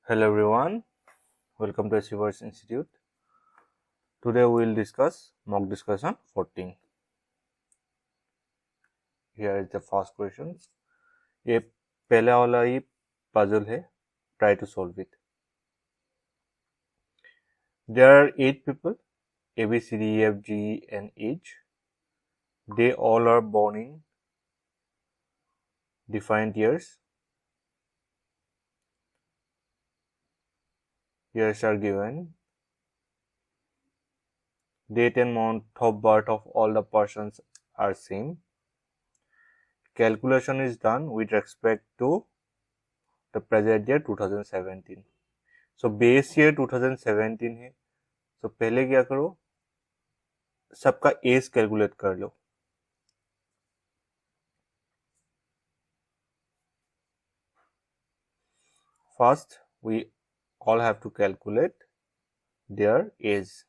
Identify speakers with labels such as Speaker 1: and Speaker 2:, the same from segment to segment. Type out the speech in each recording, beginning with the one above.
Speaker 1: Hello everyone, welcome to Achievers Institute. Today we will discuss mock discussion 14. Here is the first question. ये पहला वाला ही puzzle है. Try to solve it. There are 8 people, A, B, C, D, E, F, G, and H. They all are born in defined years. Years are given. Date and month of birth of all the persons are same. Calculation is done with respect to the present year 2017. So base year 2017 है. So पहले क्या करो, सबका age calculate कर लो. First we all have to calculate their age.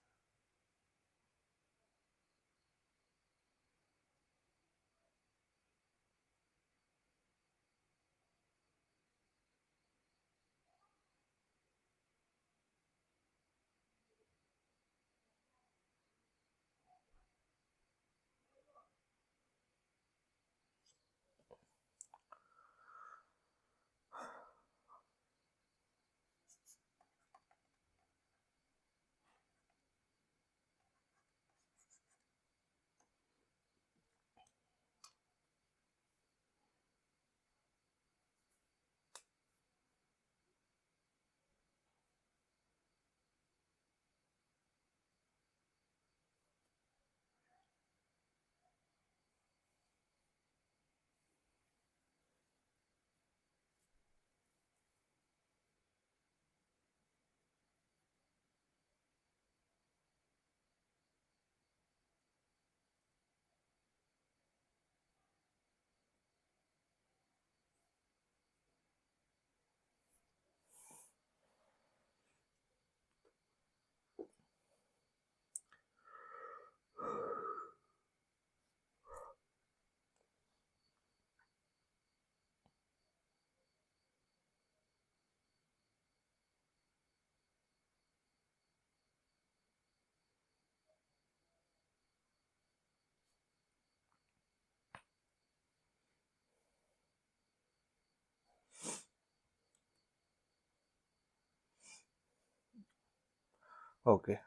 Speaker 1: Okay,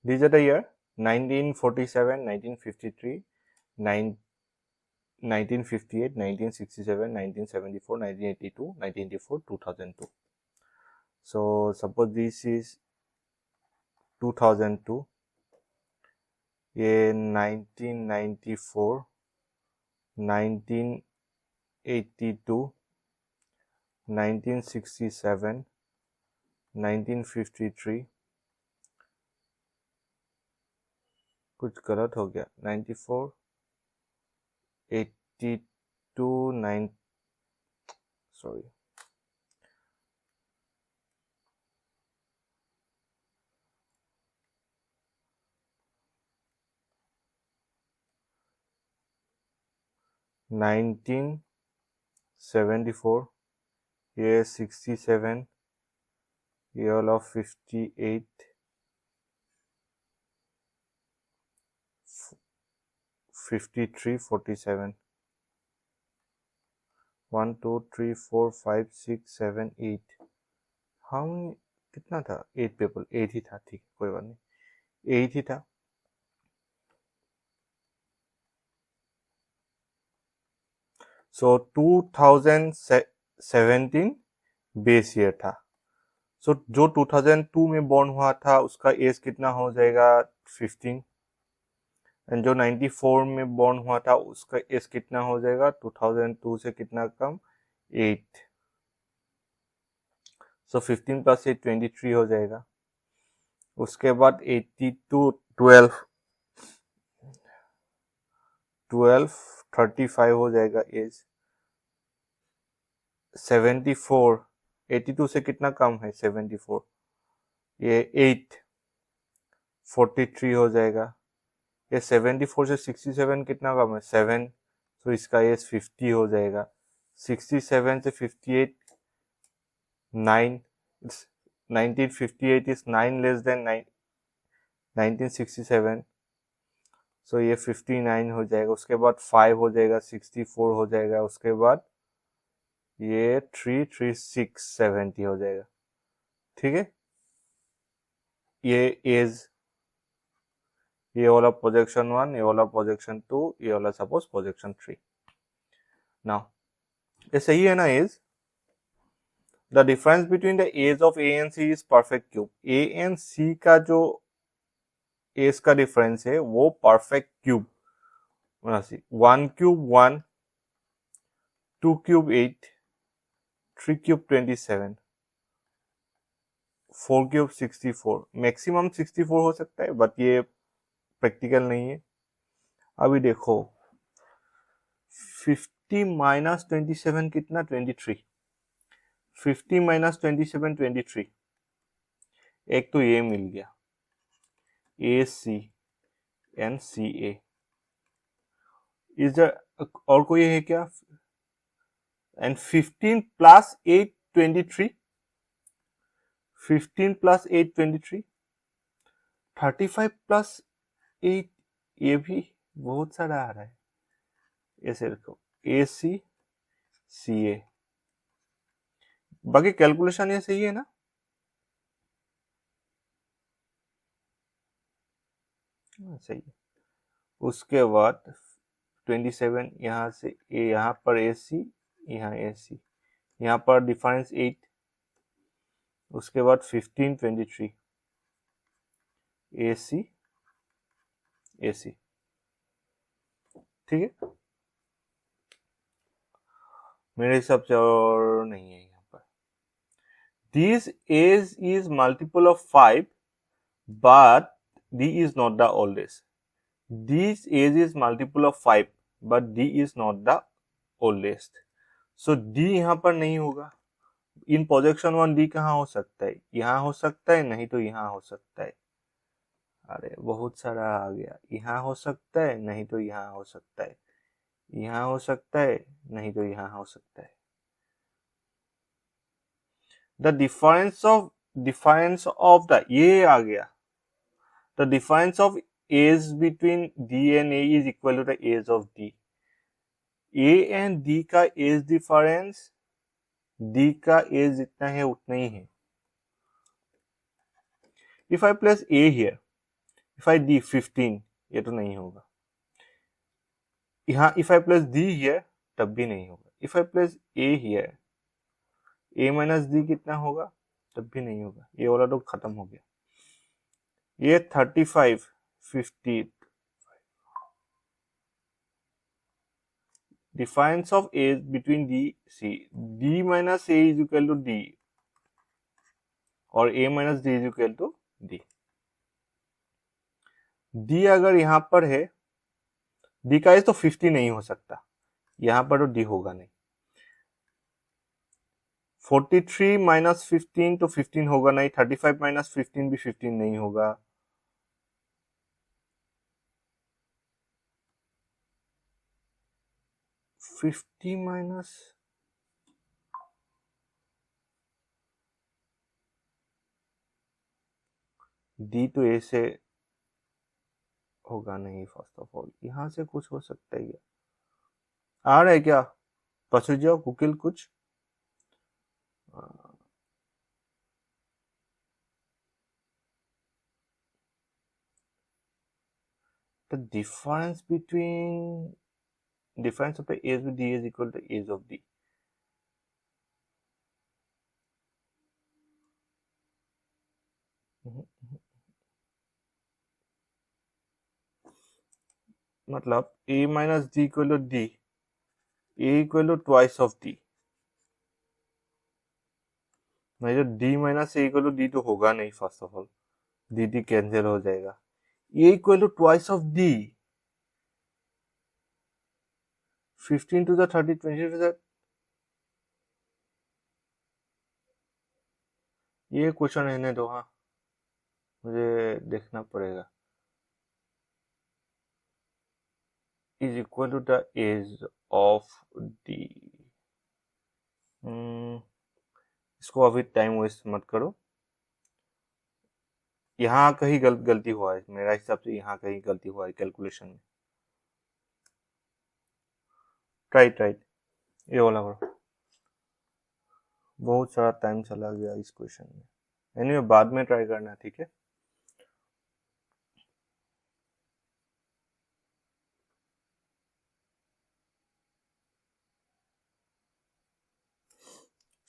Speaker 1: these are the year 1947, 1953, 1958, 1967, 1974, 1982, 1984, 2002. So suppose this is 2002, ये 1994, 1982, 1967, 1953, कुछ गलत हो गया, 94, 82, 9, sorry, नाइनटीन 74, ये 67, ये all of 58, 53, 47, 1, 2, 3, 4, 5, 6, 7, 8. हम कितना था? 8 पेपर, 8 ही था. ठीक, कोई बात नहीं, 8 ही था. सो 2017 बेस ईयर था. सो जो 2002 में बॉर्न हुआ था उसका एज कितना हो जाएगा? 15. एंड जो 94 में बॉर्न हुआ था उसका एज कितना हो जाएगा? 2002 से कितना कम? 8. सो 15 प्लस 8 23 हो जाएगा. उसके बाद 82, 12 35 हो जाएगा एज. 74, 82 से कितना कम है? 74, ये 8, 43 हो जाएगा. ये 74 से 67 कितना कम है? 7, तो इसका एज 50 हो जाएगा. 67 से 58 9, it's 1958 is 9 less than 1967, सो ये 59 हो जाएगा, उसके बाद 5 हो जाएगा, 64 हो जाएगा, उसके बाद ये 33670 हो जाएगा। ठीक है, ये एज, ये वाला प्रोजेक्शन 1, ये वाला प्रोजेक्शन 2, ये वाला सपोज प्रोजेक्शन 3। नाउ ये सही है ना edge? The difference between the edge of A and C is perfect cube. A and C का जो एज का डिफरेंस है वो perfect cube. 1 cube 1, 2 cube 8, 3 cube 27, 4 cube 64। Maximum 64 हो सकता है, बट ये प्रैक्टिकल नहीं है। अभी देखो 50 माइनस 27 कितना? 23। 50 माइनस 27 23। एक तो ये मिल गया, ए सी एंड सी ए। इज और कोई है क्या? एंड 15 प्लस 8 23, 15 प्लस 8 23, 35 प्लस 8, ये भी बहुत सारा आ रहा है। ऐसे रखो ए सी सी ए, बाकी कैलकुलेशन ये सही है ना? सही है। उसके बाद 27 यहाँ से ए, यहाँ पर ए सी, यहाँ ए सी, यहाँ पर डिफरेंस 8, उसके बाद 15 23 ए सी ए सी। ठीक है, मेरे हिसाब से और नहीं है यहाँ पर। This age is multiple of 5 but D is not the oldest. This age is multiple of 5 but D is not the oldest. So D यहाँ पर नहीं होगा। इन प्रोजेक्शन 1 D कहाँ हो सकता है? यहाँ हो सकता है, नहीं तो यहाँ हो सकता है। अरे बहुत सारा आ गया। यहाँ हो सकता है, नहीं तो यहाँ हो सकता है। यहाँ हो सकता है, नहीं तो यहाँ हो सकता है। The difference of the, ये आ गया। The difference of age between D and A is equal to the age of D. A and D का age difference D का age जितना है उतना ही है। If I place A here, if I D 15, ये तो नहीं होगा। यहाँ if I place D here, तब भी नहीं होगा। If I place A here, A minus D कितना होगा? तब भी नहीं होगा। ये वाला तो खत्म हो गया। ये 35, 50, difference of age between D, C, D minus A is equal to D और A minus D is equal to D. D अगर यहाँ पर है, D का एज तो 50 नहीं हो सकता, यहाँ पर तो D होगा नहीं। 43 माइनस 15 तो 15 होगा नहीं, 35 माइनस 15 भी 15 नहीं होगा। फिफ्टी माइनस डी तो ए से होगा नहीं। फर्स्ट ऑफ ऑल यहां से कुछ हो सकता है, आ रहा है क्या? पसु जाओ कुकिल कुछ। The difference of the age with D is equal to age of D. मतलब A minus D equal to D, A equal to twice of D। नहीं तो D minus A equal to D तो होगा नहीं। First of all D cancel हो जाएगा। A equal to twice of D, 15 to the 30, 20 to the, ये question रहने दो। हाँ मुझे देखना पड़ेगा। is equal to the age of D। इसको अभी टाइम वेस्ट मत करो। यहाँ कहीं गलती हुआ है, मेरा हिसाब से यहाँ कहीं गलती हुआ है कैलकुलेशन में। ट्राई ये वाला करो। बहुत सारा टाइम चला गया इस क्वेश्चन में। एनीवे बाद में ट्राई करना, ठीक है।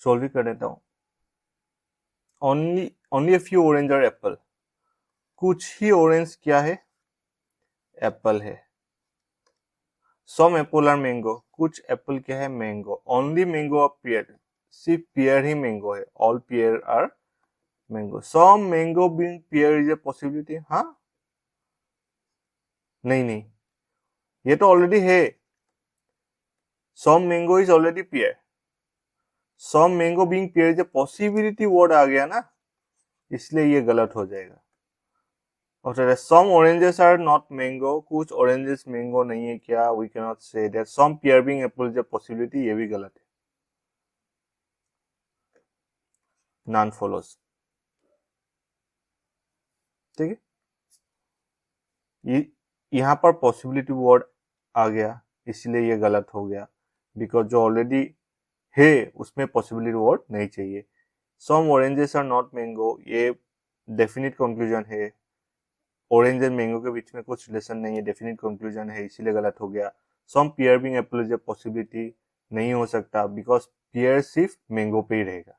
Speaker 1: सॉल्व ही कर देता हूँ। ओनली अ फ्यू ऑरेंज और एप्पल। कुछ ही ऑरेंज क्या है? एप्पल है। Some apple are mango. कुछ एप्पल क्या है? मैंगो। ओनली मैंगो और पियर। सिर्फ पियर ही मैंगो है। All pear are mango. Some mango being pear is a possibility. हाँ, नहीं, ये तो ऑलरेडी है। Some mango is already pear. Some mango being pear is a possibility word आ गया ना, इसलिए ये गलत हो जाएगा। और some oranges are not mango. कुछ ऑरेंजेस मैंगो नहीं है क्या? We can not say that. Some pear being apple is a possibility, ये भी गलत है। नॉन फॉलोस, ठीक है। यहाँ पर पॉसिबिलिटी वर्ड आ गया, इसलिए ये गलत हो गया। बिकॉज जो ऑलरेडी है उसमें पॉसिबिलिटी वर्ड नहीं चाहिए। सम ऑरेंजेस आर नॉट मैंगो, ये डेफिनिट कंक्लूजन है। ऑरेंज एंड मैंगो के बीच में कुछ रिलेशन नहीं है, डेफिनिट कंक्लूजन है, इसीलिए गलत हो गया। Some pear being apple is a possibility, नहीं हो सकता बिकॉज पियर सिर्फ मैंगो पे ही रहेगा।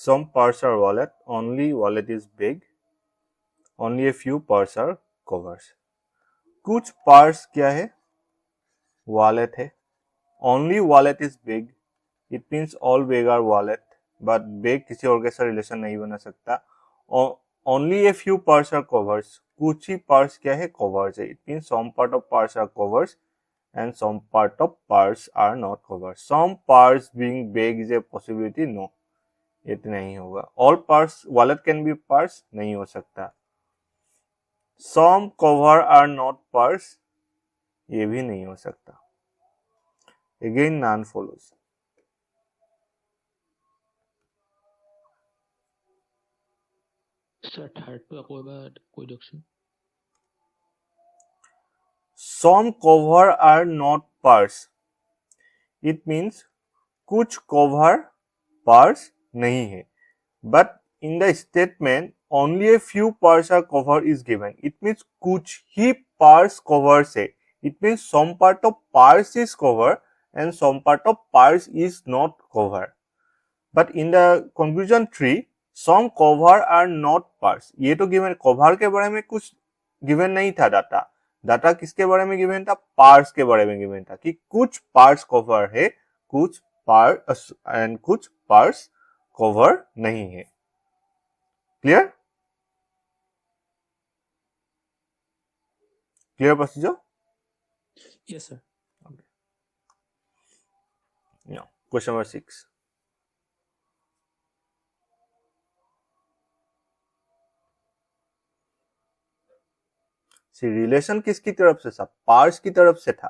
Speaker 1: Some parts are wallet, only wallet is big, only a few parts are covers. कुछ parts क्या है? Wallet है. Only wallet is big, it means all big are wallet, but big किसी और के साथ रिलेशन नहीं बना सकता. Only a few parts are covers. कुछ ही parts क्या है? Covers है. It means some part of parts are covers and some part of parts are not covers. Some parts being big is a possibility, no. ये तो नहीं होगा। All parts wallet can be parts, नहीं हो सकता। Some cover are not parts, ये भी नहीं हो सकता। Again non follows.
Speaker 2: Sir third पे कोई deduction?
Speaker 1: Some cover are not parts, it means कुछ कवर पार्ट्स नहीं है। But in the statement only a few parts are covered is given. It means कुछ ही parts covers है. It means some part of parts is covered and some part of parts is not covered. But in the conclusion tree, some cover are not parts. ये तो given, cover के बारे में कुछ given नहीं था data. Data किसके बारे में given था? parts के बारे में given था कि कुछ parts cover है, कुछ parts and कुछ parts cover नहीं है। Clear? Clear, Pastor?
Speaker 2: Yes, sir.
Speaker 1: Okay. Now, question number 6. Relation किसकी तरफ से था? पार्ट्स की तरफ से था।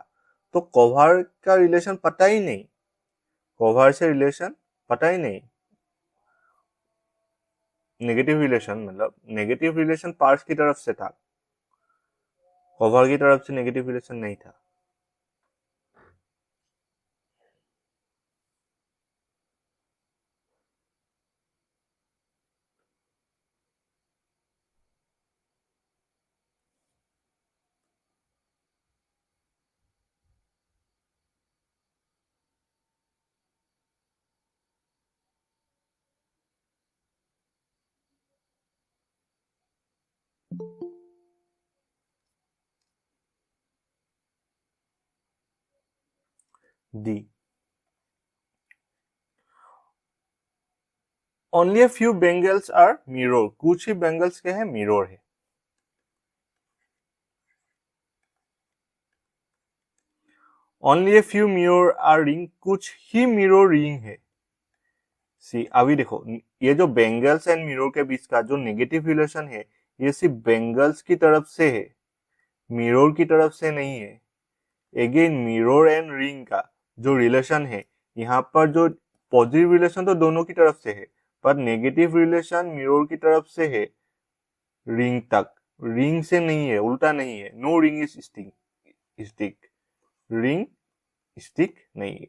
Speaker 1: तो कवर का रिलेशन पता ही नहीं, कवर से रिलेशन पता ही नहीं। नेगेटिव रिलेशन मतलब नेगेटिव रिलेशन पार्ट्स की तरफ से था, कवर की तरफ से नेगेटिव रिलेशन नहीं था। The only a few bangles are mirror, कुछ ही बेंगल्स क्या है, मिरर है। Only a few mirror are ring, कुछ ही मिरर रिंग है। सी अभी देखो, ये जो बेंगल्स एंड मिरर के बीच का जो नेगेटिव रिलेशन है, ये सिर्फ बेंगल्स की तरफ से है, मिरर की तरफ से नहीं है। अगेन मिरर एंड रिंग का जो रिलेशन है, यहाँ पर जो पॉजिटिव रिलेशन तो दोनों की तरफ से है, पर नेगेटिव रिलेशन मिरर की तरफ से है रिंग तक, रिंग से नहीं है, उल्टा नहीं है। No ring is stick, stick ring stick नहीं है।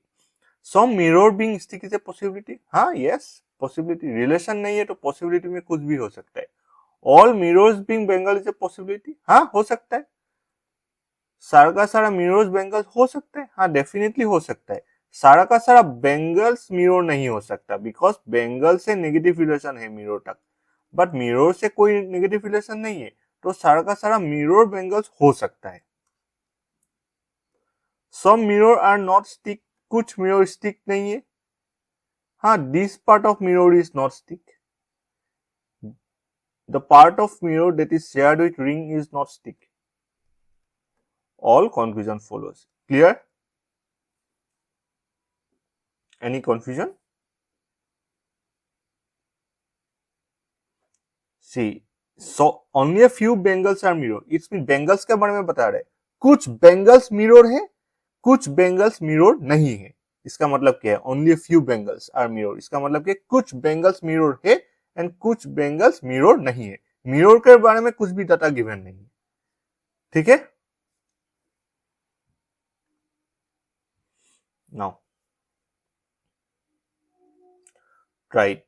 Speaker 1: Some mirror being stick is a possibility, हाँ यस पॉसिबिलिटी, रिलेशन नहीं है तो पॉसिबिलिटी में कुछ भी हो सकता है। All mirrors being Bengal is a possibility, हाँ हो सकता है। सारा का सारा मिरर्स बेंगल्स हो सकते हैं, हाँ डेफिनेटली हो सकता है। सारा का सारा बेंगल्स मिरर नहीं हो सकता, बिकॉज बेंगल से नेगेटिव रिलेशन है मिरर तक, बट मिरर से कोई नेगेटिव रिलेशन नहीं है, तो सारा का सारा मिरर बेंगल्स हो सकता है। Some mirror are not stick, कुछ मिरर स्टिक नहीं है, हाँ this part of mirror is not stick, the part of mirror that is shared with ring is not stick. All conclusion follows, clear? Any confusion? See so only a few bangles are mirror, it's mean bangles के बारे में बता रहे, कुछ bangles mirror है, कुछ bangles mirror नहीं है। इसका मतलब क्या है, only a few bangles are mirror, इसका मतलब कि कुछ बेंगल्स मिरर है एंड कुछ बेंगल्स मिरर नहीं है। मिरर के बारे में कुछ भी डाटा गिवन नहीं है, ठीक है। Now try.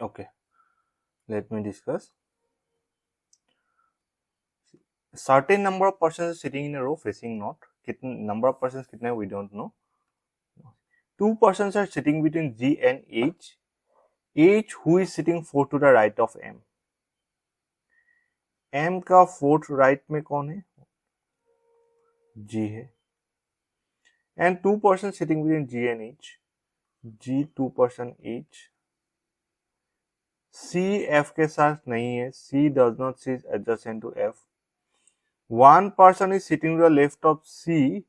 Speaker 1: Okay, let me discuss. Certain number of persons sitting in a row facing north. Number of persons kitne we don't know. 2 persons are sitting between G and H. H who is sitting 4 to the right of M. M का 4th right में कौन है? G है. And 2 persons sitting between G and H. G 2 person H. C F के साथ नहीं है. C does not sit adjacent to F. One person is sitting to the left of C,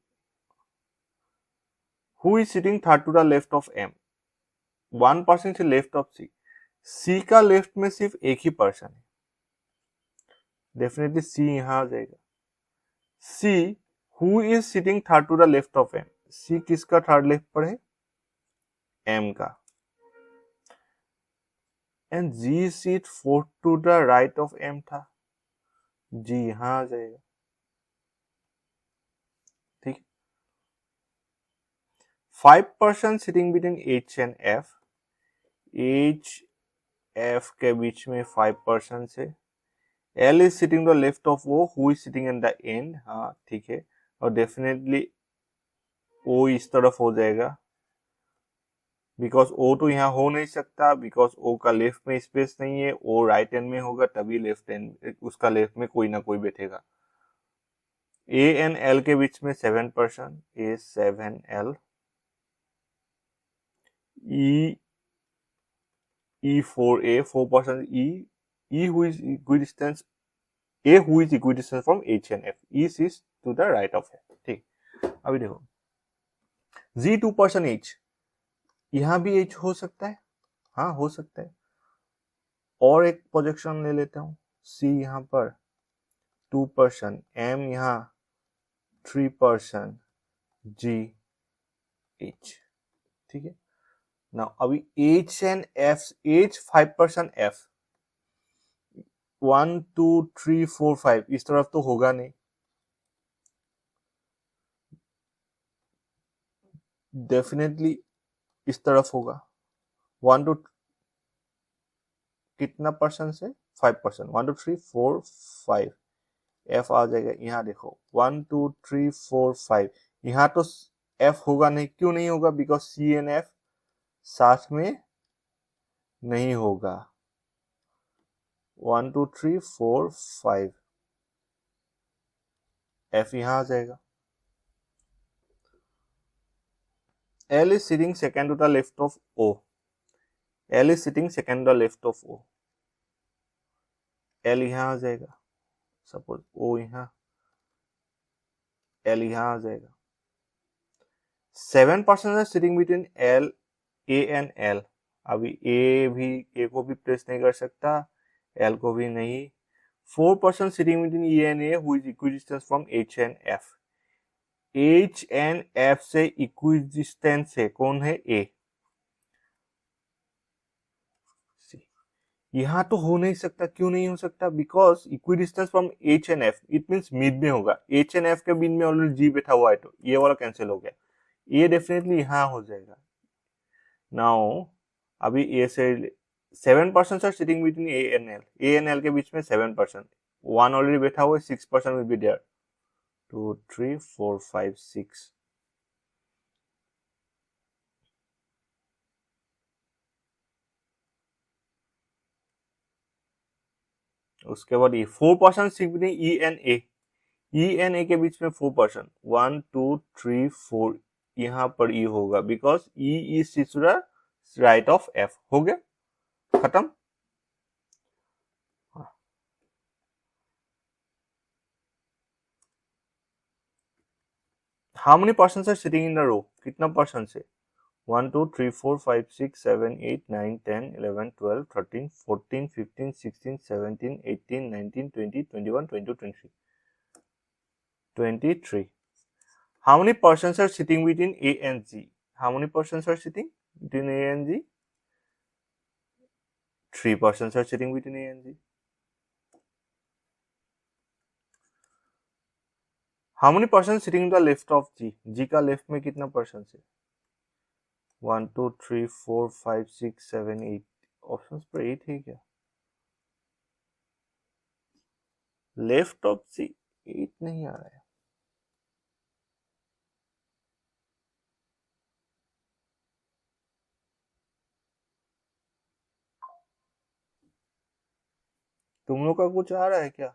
Speaker 1: who is sitting third to the left of M. One person is left of C. C का left में सिर्फ एक ही person है. Definitely C यहां आ जाएगा. C who is sitting third to the left of M. C किसका third left पर है? M का. And G sit fourth to the right of M था. G यहां आ जाएगा. ठीक. 5 persons sitting between H and F. H F के बीच में 5 persons है. L is sitting to the left of O, who is sitting in the end. हाँ ठीक है. और डेफिनेटली O इस तरफ हो जाएगा. बिकॉज O तो यहाँ हो नहीं सकता, बिकॉज O का लेफ्ट में स्पेस नहीं है. O राइट एंड में होगा, तभी लेफ्ट एंड उसका लेफ्ट में कोई ना कोई बैठेगा. A एंड L के बीच में 7 person. A 7 L. E 4 A 4 person. E who is equidistant. A who is equidistant from H and F. E sits to the right of F. ठीक. अभी देखो G 2 पर्सन H. यहां भी H हो सकता है. हाँ हो सकता है. और एक प्रोजेक्शन ले लेता हूं. C यहां पर 2 पर्सन. M यहां 3 पर्सन. G H. ठीक है. Now अभी H and F. H 5 person F. 1 2 3 4 5 इस तरफ तो होगा नहीं. डेफिनेटली इस तरफ होगा. 1 2 कितना पर्सन से? 5 पर्सन. 1 2 3 4 5. F आ जाएगा. यहाँ देखो 1 2 3 4 5. यहाँ तो F होगा नहीं. क्यों नहीं होगा? बिकॉज C एंड F साथ में नहीं होगा. 1 2 3 4 5. F यहां आ जाएगा. L is sitting second to the left of O. L is sitting second to the left of O. L यहां आ जाएगा. सपोज O यहां. L यहां आ जाएगा. 7 persons are sitting between L, A and L. अभी A को भी प्लेस नहीं कर सकता. L को भी नहीं. 4 persons sitting between E and A, who is equidistant from H and F. H and F से equidistant है. कौन है? A. यहां तो हो नहीं सकता. क्यों नहीं हो सकता? Because equidistance from H and F, it means mid में होगा. H and F के बीच में ऑलरेडी G बैठा हुआ है, तो ये वाला कैंसिल हो गया. ये डेफिनेटली यहां हो जाएगा. नाउ अभी A से 7 person are sitting between A and L. A and L के बीच में 7 पर्सन. 1 ऑलरेडी बैठा हुआ है. 6 पर्सन विल बी देयर. 2 3 4 5 6. उसके बाद ये 4 person sitting between E and A. E and A के बीच में 4 पर्सन. 1 2 3 4. यहां पर E होगा because E is situated right of F. हो गया. खत्म. How many persons are sitting in the row? कितना पर्सन है? 1 2 3 4 5 6 7 8 9 10 11 12 13 14 15 16 17 18 19 20 21 22 23. 23. How many persons are sitting between A and G? How many persons are sitting between A and G? 3 persons are sitting between A and G. How many persons sitting to the left of G? G का left में कितना person है? 1 2 3 4 5 6 7 8. Options पर 8 है क्या? Left of सी 8 नहीं आ रहा है। तुम लोग का कुछ आ रहा है क्या?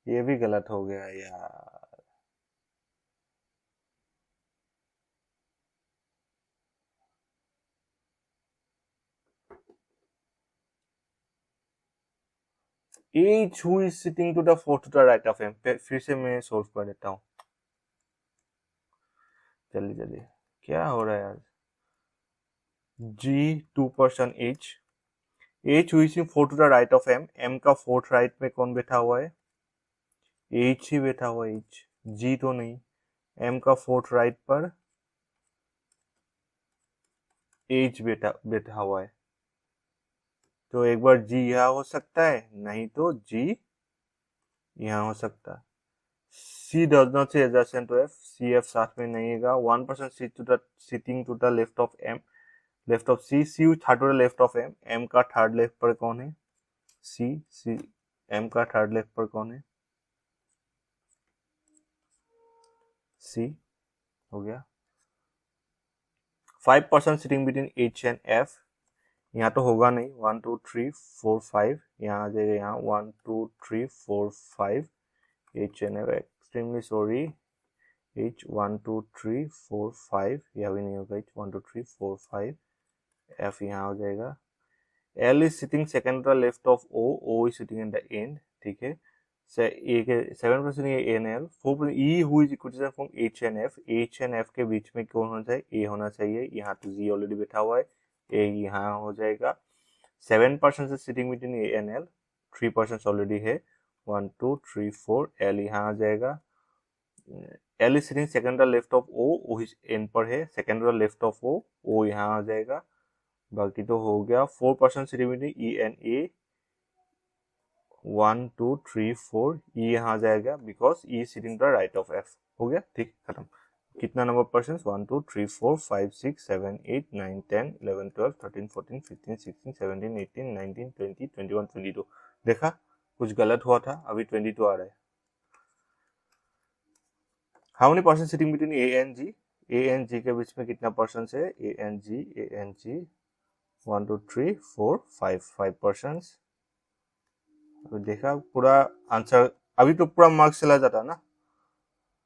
Speaker 1: ये भी गलत हो गया यार। H who is sitting to the fourth to the right of M। फिर से मैं सोल्व कर देता हूँ, जल्दी जल्दी। क्या हो रहा है यार? G 2% H, H who is in fourth to the right of M, M का फोर्थ राइट में कौन बैठा हुआ है? H ही बैठा हुआ है। H, G तो नहीं। M का फोर्थ राइट पर H बैठा बैठा हुआ है। तो एक बार G यहाँ हो सकता है, नहीं तो G यहाँ हो सकता है। C does not say adjacent to F, CF साथ में नहीं है। 1% sitting to the left of M, left of C, C third to the left of M, M का थर्ड लेफ्ट पर कौन है? C, M का थर्ड लेफ्ट पर कौन है? C हो गया। 5% sitting between H and F, यहाँ तो होगा नहीं। 1 2 3 4 5 यहाँ आ जाएगा। यहाँ 1 2 3 4 5 H and F, extremely sorry. H 1 2 3 4 5 यह भी नहीं होगा। H 1 2 3 4 5 F यहाँ हो जाएगा। L is sitting second to the left of O, O is sitting in the end, ठीक है। A के 7% ये A and L, 4% E who is equal from H and F, H and F के बीच में कौन होना चाहिए? A होना चाहिए। यहाँ तो G ऑलरेडी बैठा हुआ है, A यहाँ हो जाएगा। 7% से sitting between A and L, 3% already है। 1 2 3 4 L यहाँ आ जाएगा। L is sitting second to the left of O, O इस end पर है। second to the left of O, O यहाँ आ जाएगा। बाकी तो हो गया। 4% sitting between E and A, 1 2 3 4 E यहाँ आ जाएगा, because E sitting the right of F। हो गया, ठीक, खत्म। कितना नंबर परसेंट? 1 2 3 4 5 6 7 8 9 10 11 12 13 14 15 16 17 18 19 20 21 22। देखा, कुछ गलत हुआ था, अभी 22 आ रहा है। How many percent sitting between A and G? A and G के बीच में कितना परसेंट है? A and G 1 2 3 4 5%। तो देखा पूरा आंसर, अभी तो पूरा मार्क्स चला जाता ना।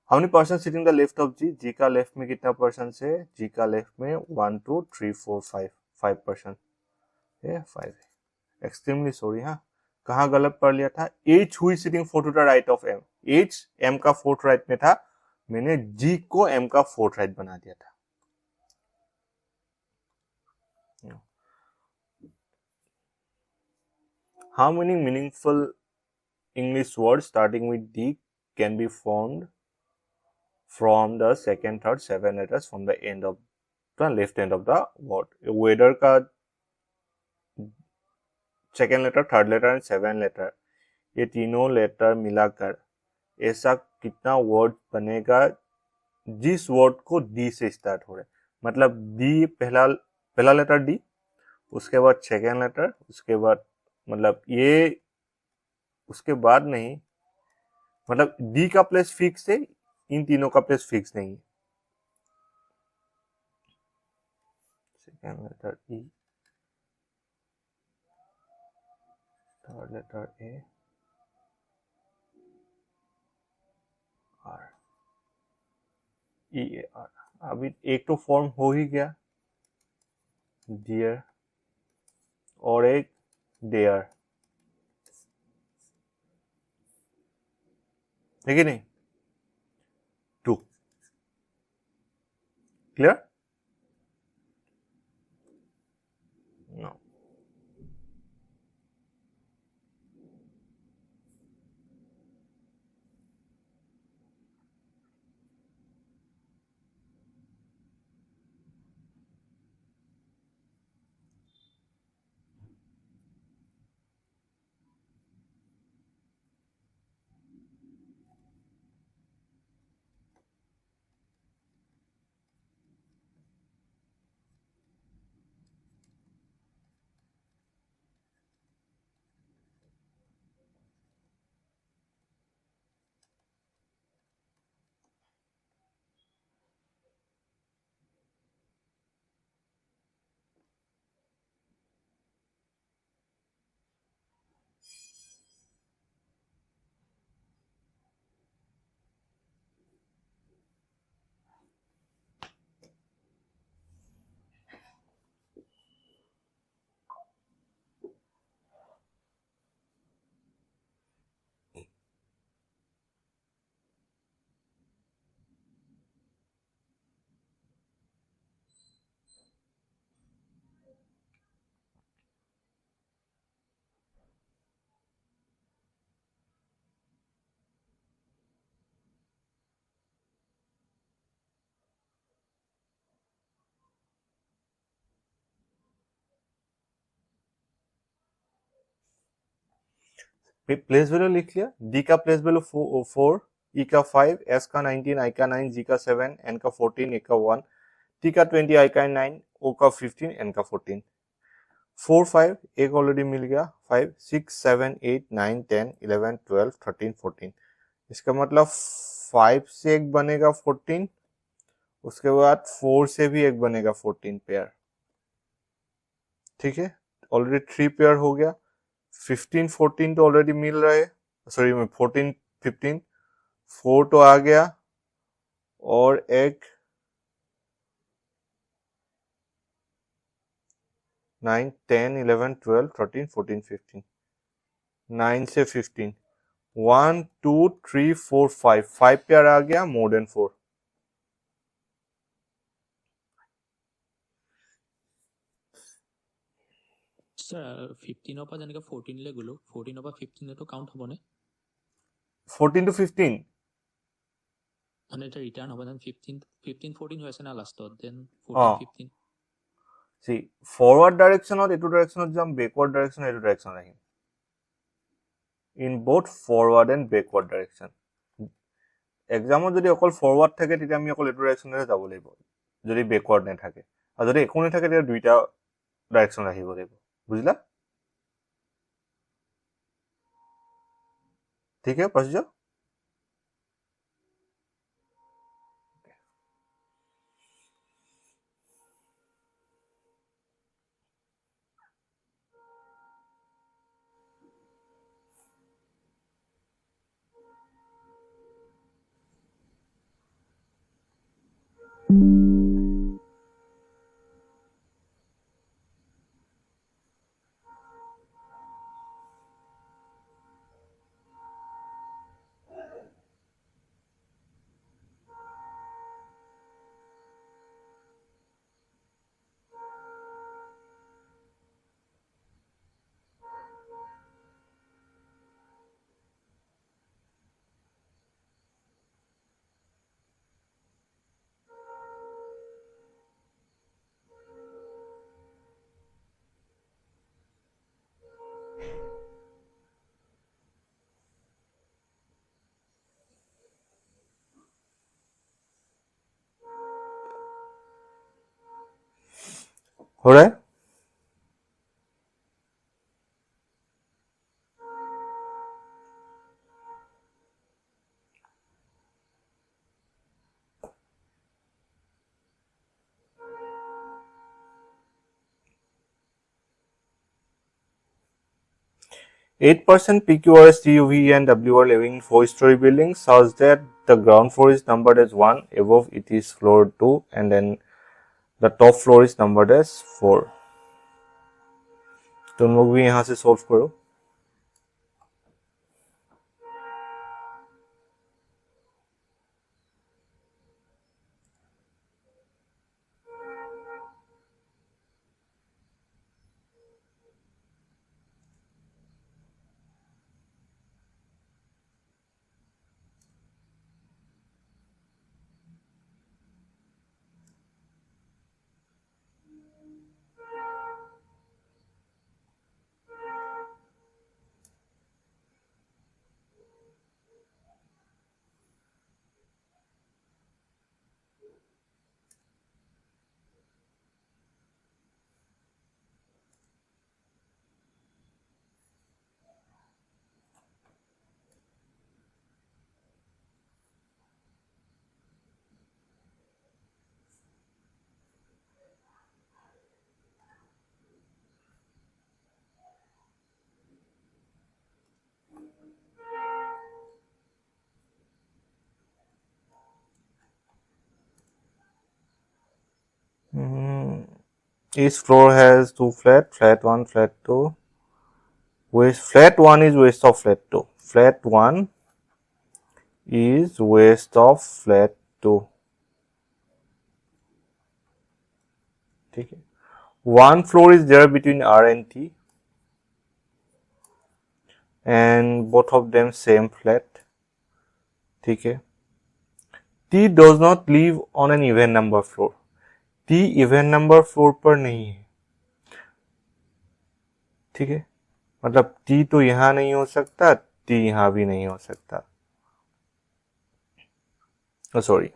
Speaker 1: How many percent sitting the left of G? G का लेफ्ट में कितना परसेंट है? G का लेफ्ट में 1 2 3 4 5% है, 5 है। Extremely sorry. हाँ, कहाँ गलत पढ़ लिया था? H हुई sitting fourth to the right of M, H M का फोर्थ राइट में था, मैंने G को M का फोर्थ राइट बना दिया था। How many meaningful English words starting with D can be formed from the second, third, 7 letters from the end of the left end of the word? Weather का second letter, third letter and 7 letter, ये तीनों letter मिलाकर ऐसा कितना word बनेगा जिस word को D से स्टार्ट हो रहा है? मतलब डी, पहला लेटर डी, उसके बाद सेकेंड लेटर, उसके बाद मतलब ये, उसके बाद नहीं, मतलब डी का प्लेस फिक्स है, इन तीनों का प्लेस फिक्स नहीं है। Second letter E, third letter A, R, E A R. अभी एक तो फॉर्म हो ही गया, डियर, और एक देयर, है कि नहीं? 2 क्लियर? नो। प्लेस वैल्यू लिख लिया, डी का प्लेस वैल्यू 4, ई का 5, एस का 19, आई का 9, जी का 7, एन का 14, ए का 1, टी का 20, आई का 9, ओ का 15, एन का 14। 4 5 एक ऑलरेडी मिल गया, 5 6 7 8 9 10 11 12 13 14। इसका मतलब 5 से एक बनेगा 14, उसके बाद 4 से भी एक बनेगा 14 पेयर। ठीक है, ऑलरेडी 3 पेयर हो गया। 15 14 तो ऑलरेडी मिल रहा है, सॉरी 14 15, 4 तो आ गया, और एक 9 10 11 12 13 14 15, 9 से 15, 1 2 3 4 5 पेयर आ गया, मोर देन 4।
Speaker 2: স্যার 15 পৰা যেনেকৈ 14 লৈ গ'লো 14 পৰা 15 তো কাউণ্ট হ'বনে
Speaker 1: 14 to 15
Speaker 2: মানে এটা ৰিটাৰ্ণ হ'ব দেন 15 14 হৈ আছে না লাষ্টত দেন
Speaker 1: অ
Speaker 2: 14 15
Speaker 1: সি ফৰৱাৰ্ড ডাইৰেকশ্যনত এইটো ডাইৰেকশ্যনত যাম, বেকৱাৰ্ড ডাইৰেকশ্যন এইটো ডাইৰেকশ্যন আহিম, in both forward and backward direction. এক্সামত যদি অকল ফৰৱাৰ্ড থাকে তেতিয়া আমি অকল এইটো ডাইৰেকশ্যনেৰে যাব লাগিব, যদি বেকৱাৰ্ড নাথাকে, আৰু যদি একো নাথাকে তেতিয়া দুইটা ডাইৰেকশ্যন আহিব লাগিব, বুজিলা? ঠিক আছে পাইছো। हो रहा है? Eight percent PQRS, TUV, and W are living in 4-story buildings, such that the ground floor is numbered as 1, above it is floor 2, and then the top floor is numbered as 4. तुम लोग भी यहाँ से solve करो। Each floor has 2 flat, flat 1, flat 2. Flat 1 is west of flat 2. Flat 1 is west of flat 2. ठीक है, one floor is there between R and T, and both of them same flat. ठीक है, T does not live on an even number floor. T even number floor पर नहीं है, ठीक है, मतलब टी तो यहां नहीं हो सकता, टी यहां भी नहीं हो सकता, सॉरी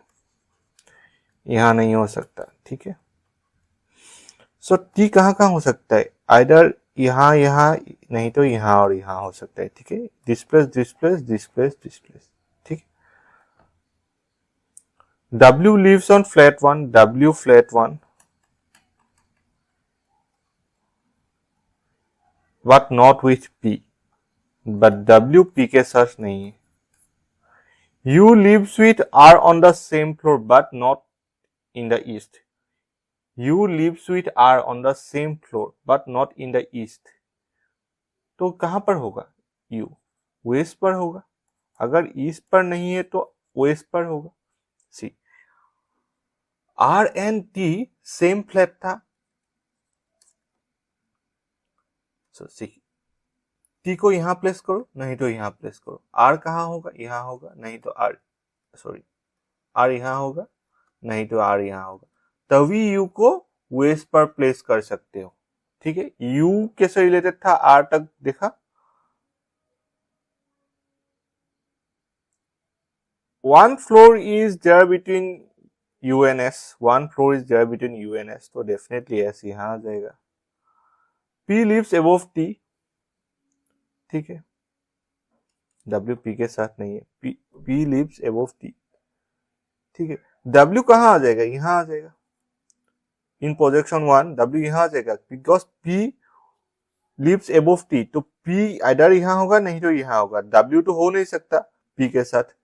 Speaker 1: यहां नहीं हो सकता, ठीक है। सो टी कहाँ कहाँ हो सकता है, आइदर यहाँ यहाँ, नहीं तो यहाँ और यहाँ हो सकता है, ठीक है। डिस्प्लेस डिस्प्लेस डिस्प्लेस डिस्प्लेस, ठीक है। W lives on flat 1, W flat 1, but not with P, but W P के साथ नहीं है। U lives with R on the same floor but not in the east. U lives with R on the same floor but not in the east. तो कहां पर होगा U? Waste पर होगा। अगर ईस्ट पर नहीं है तो वेस्ट पर होगा। सी R and T same flat था, सो सी T को यहां प्लेस करो, नहीं तो यहां प्लेस करो। R कहां होगा, यहां होगा, नहीं तो R यहां होगा, नहीं तो R यहां होगा। तभी U को वेस्ट पर प्लेस कर सकते हो, ठीक है। U कैसे रिलेटेड था R तक देखा। One floor is there between U and S, one floor is there between U and S, तो डेफिनेटली S यहां आ जाएगा। P लिव्स अबव T, ठीक है, W P के साथ नहीं है, P लिव्स अबव T, ठीक है। W कहां आ जाएगा, यहां आ जाएगा। इन प्रोजेक्शन 1 W यहां आ जाएगा, because P lives above T, तो P आइदर यहां होगा, नहीं तो यहां होगा। W तो हो नहीं सकता P के साथ।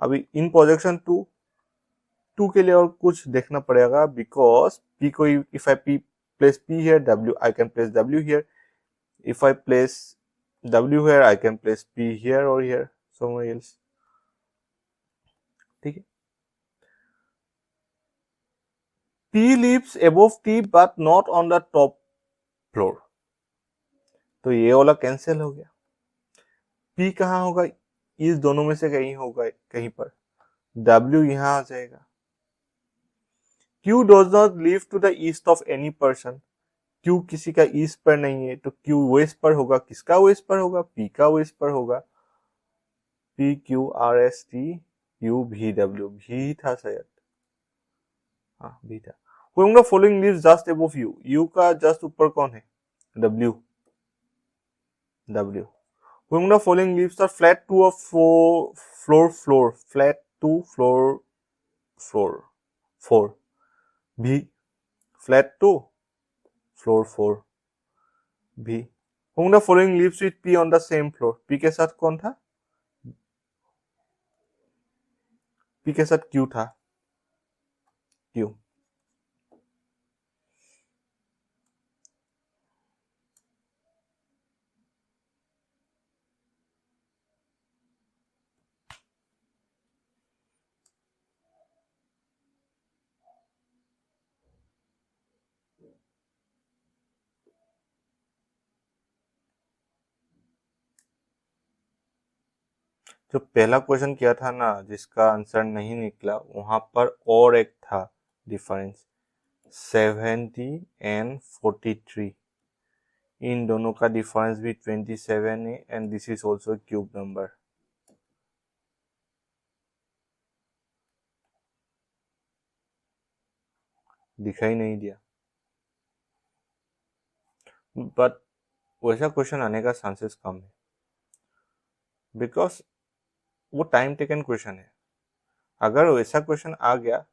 Speaker 1: अभी इन प्रोजेक्शन 2 के लिए और कुछ देखना पड़ेगा, बिकॉज P को if I place P here, I can place W here. If I place W here, I can place P here or here, somewhere else, ठीक है। P lives above T but not on the top floor, तो ये वाला cancel हो गया। P कहां होगा, इस दोनों में से कहीं होगा, कहीं पर। W यहां आ जाएगा। Q does not live to the east of any person, Q किसी का ईस्ट पर नहीं है, तो Q वेस्ट पर होगा। किसका वेस्ट पर होगा, P का वेस्ट पर होगा। P Q R S T U V W, भी था शायद, हाँ भी था। Whom the following lives just above U, U का जस्ट ऊपर कौन है, W। Whom the following lives are flat to a floor, flat to floor 4, B, flat to floor 4, B। Whom the following lives with P on the same floor, P के साथ कौन था, P के साथ Q था, Q। जो पहला question किया था ना, जिसका आंसर नहीं निकला, वहां पर और एक था डिफरेंस, 70 एंड 43। इन दोनों का डिफरेंस भी 27 है, and this is also cube number. दिखाई नहीं दिया, बट वैसा क्वेश्चन आने का चांसेस कम है, बिकॉज वो टाइम टेकन क्वेश्चन है। अगर वैसा क्वेश्चन आ गया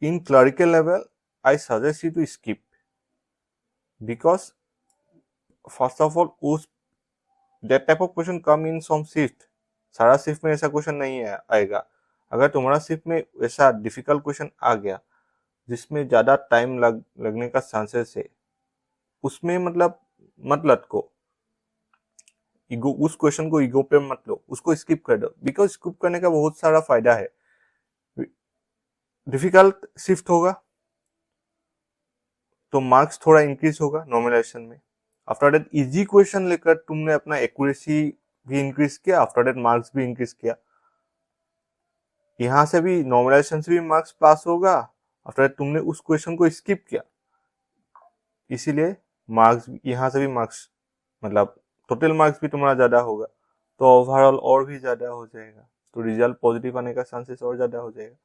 Speaker 1: in clerical level, I suggest you to skip, because first of all उस that type of question come in some shift. सारा शिफ्ट में ऐसा क्वेश्चन नहीं आएगा। अगर तुम्हारा शिफ्ट में ऐसा डिफिकल्ट क्वेश्चन आ गया जिसमें ज्यादा टाइम लगने का चांसेस है, उसमें मतलब मत लटको, ईगो, उस क्वेश्चन को ईगो पे मत लो, उसको स्किप कर दो, बिकॉज स्किप करने का बहुत सारा फायदा है। डिफिकल्ट शिफ्ट होगा तो मार्क्स थोड़ा इंक्रीज होगा नॉर्मलाइजेशन में। आफ्टर दैट इजी क्वेश्चन लेकर तुमने अपना एक्यूरेसी भी इंक्रीज किया, आफ्टर दैट मार्क्स भी इंक्रीज किया। यहां से भी नॉर्मलाइजेशन से भी मार्क्स पास होगा, आफ्टर दैट तुमने उस क्वेश्चन को स्किप किया, इसीलिए मार्क्स यहां से भी मार्क्स मतलब टोटल मार्क्स भी तुम्हारा ज्यादा होगा, तो ओवरऑल और भी ज्यादा हो जाएगा, तो रिजल्ट पॉजिटिव आने का चांसेस और ज्यादा हो जाएगा।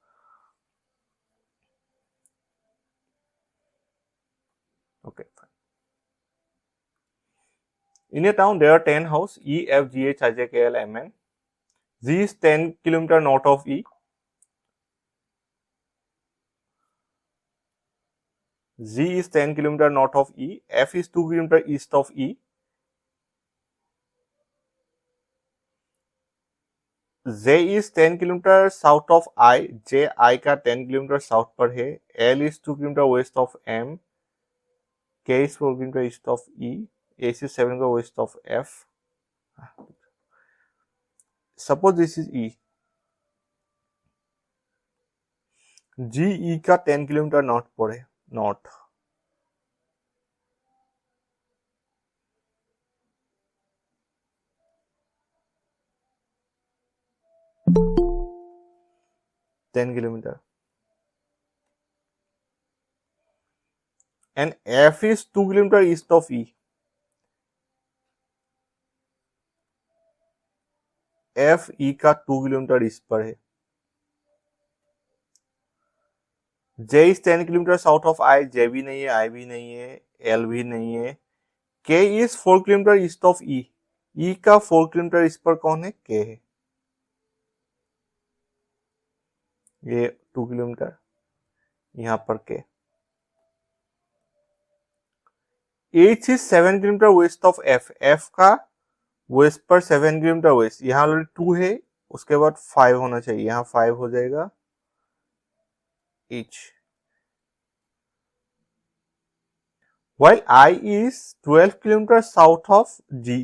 Speaker 1: Okay fine. In a town there are 10 house E F G H I J K L M N. G is 10 kilometer north of E. G is 10 kilometer north of E. F is 2 kilometer east of E. J is 10 kilometre south of I. J I का 10 kilometre south पर है। L is 2 kilometre west of M. K is 4 kilometre east of E. H is 7 kilometre west of F. Suppose this is E. G E का 10 kilometre north पर है, north. Ten kilometre and F is 2 kilometre east of E. F E का 2 kilometre east पर है। J is 10 kilometre south of I. J भी नहीं है, I भी नहीं है, L भी नहीं है। K is 4 kilometre east of E. E का 4 किलोमीटर ईस्ट पर कौन है? K है। ये 2 किलोमीटर, यहां पर K। H is 7 kilometre west of F. F का वेस्ट पर 7 किलोमीटर वेस्ट, यहाँ ऑलरेडी 2 है, उसके बाद 5 होना चाहिए, यहाँ 5 हो जाएगा H। While I is 12 kilometre south of G.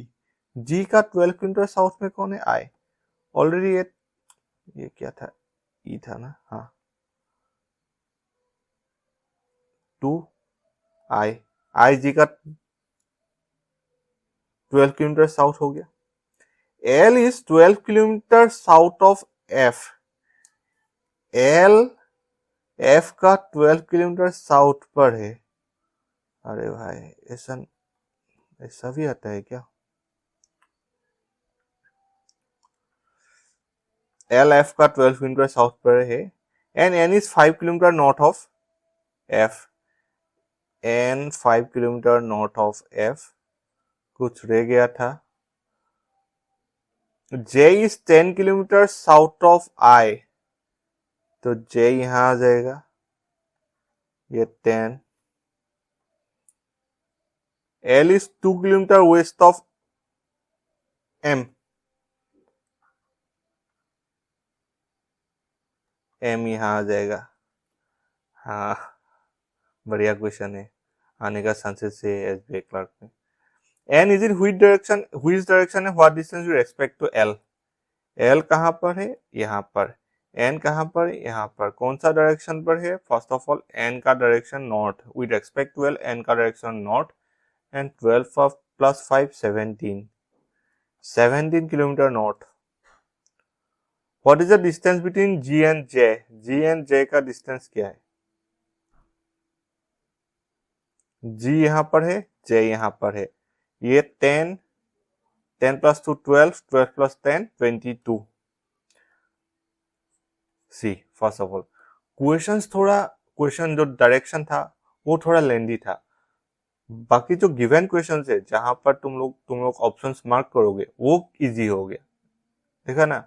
Speaker 1: G का 12 किलोमीटर साउथ में कौन है? I। ऑलरेडी ये क्या था? E था ना, हाँ। 2 I G का 12 किलोमीटर साउथ हो गया। L is 12 kilometre south of F. L F का 12 किलोमीटर साउथ पर है। अरे भाई, ऐसा भी आता है क्या? L F का 12 किलोमीटर साउथ पर है and N is 5 kilometre north of F. N 5 kilometre north of F। कुछ रह गया था। J is 10 kilometre south of I. तो J यहां आ जाएगा, ये 10। L is 2 kilometre west of M. M यहां आ जाएगा। हाँ, बढ़िया क्वेश्चन है, आने का चांसेस है SBI क्लर्क में। N is in which direction है, what distance with respect to L. L कहां पर है? यहाँ पर। N कहां पर है? यहाँ पर। कौन सा डायरेक्शन पर है? फर्स्ट ऑफ ऑल N का direction north, with respect to L N का direction north and 12 plus 5 17 kilometre north. What is the distance between G and J? G and J का डिस्टेंस क्या है? G यहां पर है, J यहां पर है। ये 10 plus 2 12, 12 plus 10 22। See first of all question जो डायरेक्शन था वो थोड़ा लेंदी था। बाकी जो गिवन क्वेश्चन है जहां पर तुम लोग ऑप्शंस मार्क करोगे वो इजी हो गया। देखा ना,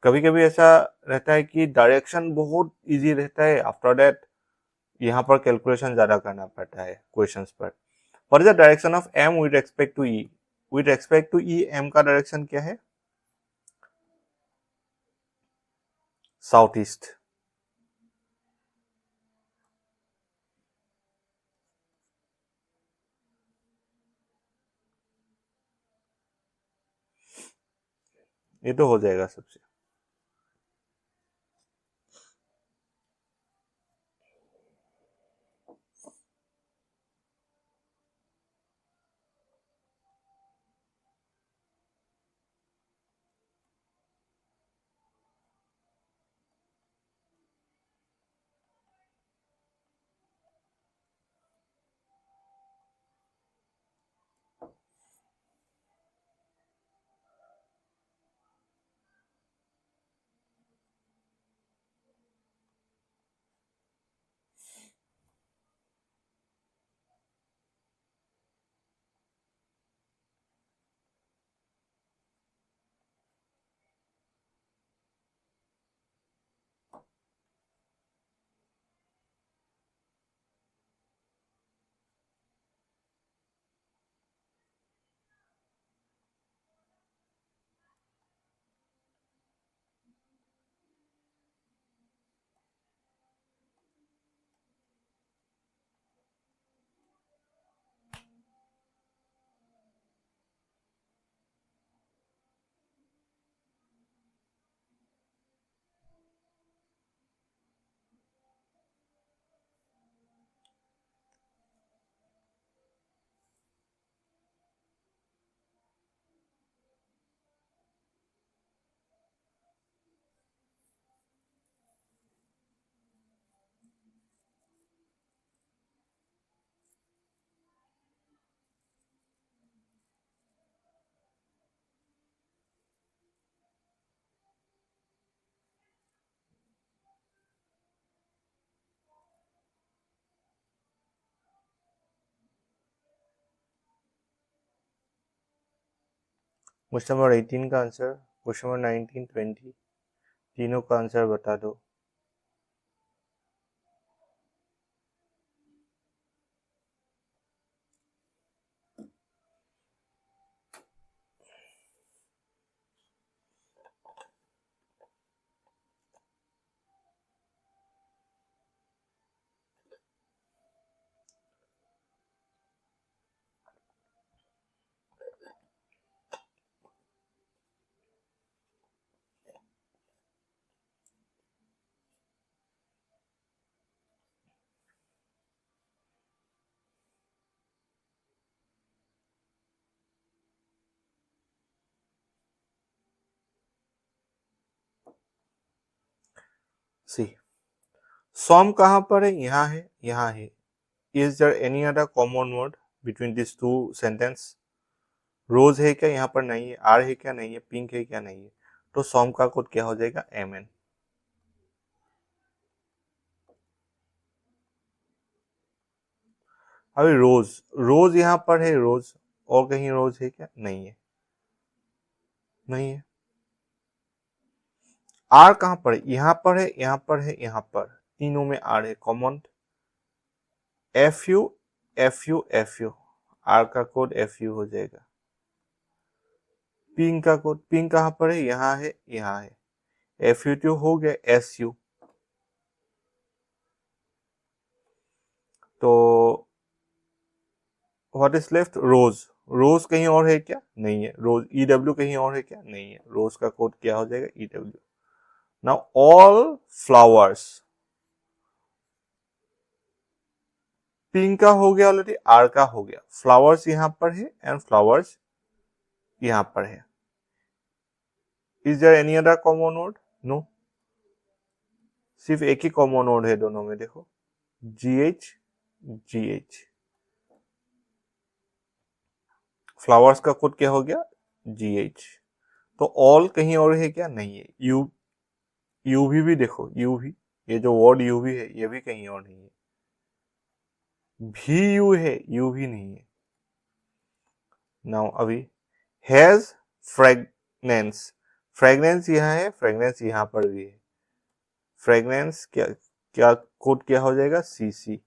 Speaker 1: कभी कभी ऐसा रहता है कि डायरेक्शन बहुत इजी रहता है, आफ्टर दैट यहाँ पर कैलकुलेशन ज्यादा करना पड़ता है क्वेश्चंस पर। What is the direction of M with respect to E? With respect to E M का डायरेक्शन क्या है? South east. ये तो हो जाएगा सबसे। क्वेश्चन नंबर 18 का आंसर, क्वेश्चन नंबर 19, 20 तीनों का आंसर बता दो। सी सॉम कहां पर है? यहाँ है, यहाँ है। Is there any other common word between this two sentence? Rose है क्या? यहाँ पर नहीं है। आर है क्या? नहीं है। पिंक है क्या? नहीं है। तो सॉम का कोड क्या हो जाएगा? MN। अभी रोज, रोज यहाँ पर है रोज, और कहीं रोज है क्या? नहीं है, नहीं है। आर कहां पर है? यहाँ पर है, यहाँ पर है, यहाँ पर, तीनों में आर है common. FU FU FU, R का कोड FU हो जाएगा। पिंक का कोड, पिंक कहां पर है? यहाँ है, यहाँ है। FU हो गया SU। तो व्हाट इज लेफ्ट? रोज। रोज कहीं और है क्या? नहीं है। रोज EW कहीं और है क्या? नहीं है। रोज का कोड क्या हो जाएगा? EW। Now all flowers, pink का हो गया ऑलरेडी, आर का हो गया। फ्लावर्स यहां पर है एंड फ्लावर्स यहां पर है। Is there any other common word? No, सिर्फ एक ही कॉमन वर्ड है दोनों में, देखो, GH GH। फ्लावर्स का कोड क्या हो गया? GH। तो ऑल कहीं और है क्या? नहीं है। UV भी देखो, UV, ये जो वर्ड UV है ये भी कहीं और नहीं है। VU है, UV नहीं है। नाउ अभी हैज फ्रेगनेंस, फ्रेगनेंस यहाँ है, फ्रेगनेंस यहाँ पर भी है। फ्रेगनेंस क्या क्या कोड क्या हो जाएगा? CC।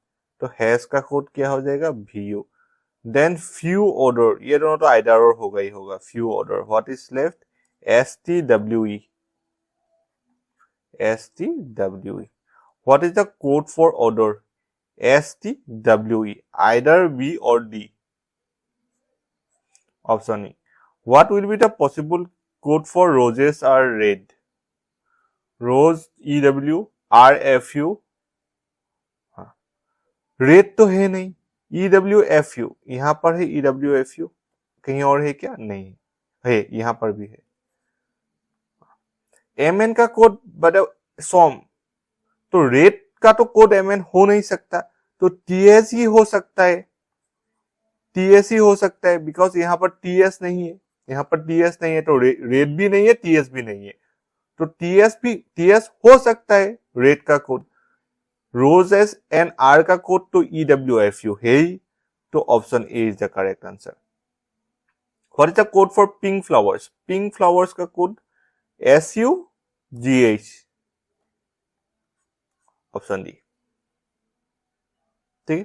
Speaker 1: तो हैज का कोड क्या हो जाएगा? VU। देन फ्यू ऑर्डर, ये दोनों तो आइदर और होगा ही होगा। Few order, what is left? STWE STWE। What is the code for order? STWE, either B or D। Option E. What will be the possible code for roses are red? Rose EW, RFU। हाँ, red तो है नहीं। EWFU, यहाँ पर है EWFU, कहीं और है क्या? नहीं है, यहाँ पर भी है। MN का कोड बता, सॉम, तो रेड का तो कोड MN हो नहीं सकता, तो TS ही हो सकता है। TS ही हो सकता है, बिकॉज यहाँ पर TS नहीं है, यहाँ पर TS नहीं है, तो रेड भी नहीं है, TS भी नहीं है, तो TS हो सकता है रेड का कोड। रोजेस एंड आर का कोड तो EWFU है ही, तो option A is the correct answer. What is the code for pink flowers? Pink flowers का कोड SUGH, ऑप्शन डी। ठीक है,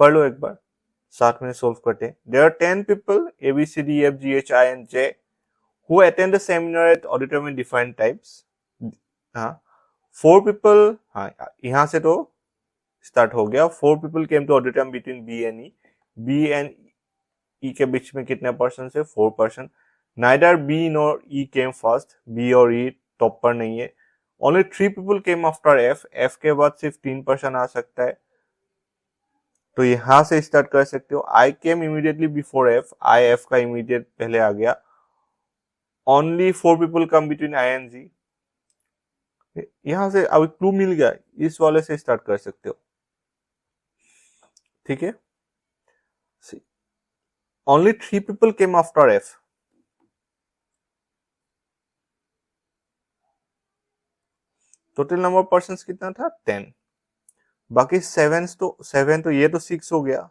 Speaker 1: पढ़ लो एक बार, साथ में सोल्व करते हैं। There are 10 people ABCDEFGHINJ who attend the seminar at auditorium in different types। हाँ, 4 people, हाँ यहाँ से तो स्टार्ट हो गया। 4 people came to auditorium between B and E। B and E के बीच में कितने पर्सन है? 4 person. Neither B nor E came first, B और E टॉप पर नहीं है। Only 3 people came after F, F के बाद सिर्फ 3 पर्सन आ सकता है, तो यहां से स्टार्ट कर सकते हो। I came immediately before F, I F का इमीडिएट पहले आ गया। Only 4 people come between I and G, यहां से अब क्लू मिल गया, इस वाले से स्टार्ट कर सकते हो। ठीक है, only 3 people came after F। Total number of person कितना था? 10। बाकी 7 तो ये तो 6 हो गया,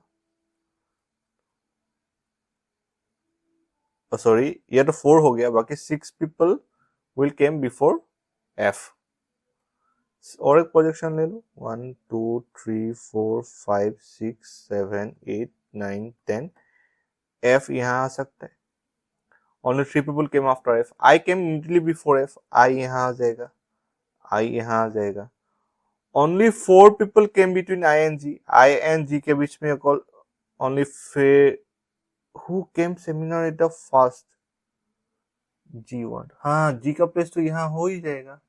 Speaker 1: सॉरी ये तो 4 हो गया, बाकी 6 people will came before F. और एक प्रोजेक्शन ले लो, 1 2 3 4 5 6 7 8 9 10, एफ यहाँ आ सकता है। Only 3 people came after F, I came immediately before F, I यहाँ आ जाएगा, आई यहाँ आ जाएगा। Only 4 people came between I and G के बीच में only who came seminar at the first, G1, हाँ जी का प्लेस तो यहाँ हो ही जाएगा।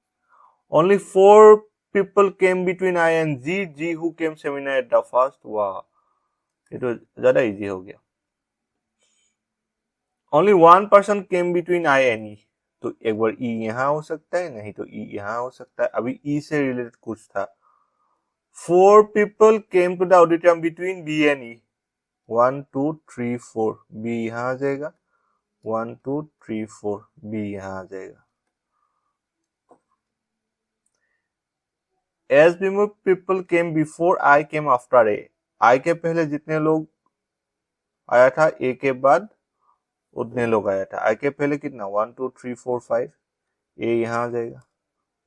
Speaker 1: Only 4 people came between I and G who came seminar at the first, वाह ये तो ज्यादा इजी हो गया। Only 1 person came between I and E, तो एक बार ई यहाँ हो सकता है, नहीं तो ई यहाँ हो सकता है, अभी ई से रिलेटेड कुछ था। 4 people came to the auditorium between B and E, 1 2 3 4, B यहाँ आ जाएगा, 1 2 3 4, बी यहाँ आ जाएगा। As many people came before I came after A, I के पहले जितने लोग आया था A के बाद उतने लोग आया था। I के पहले कितना 1 2 3 4 5, A यहाँ आ जाएगा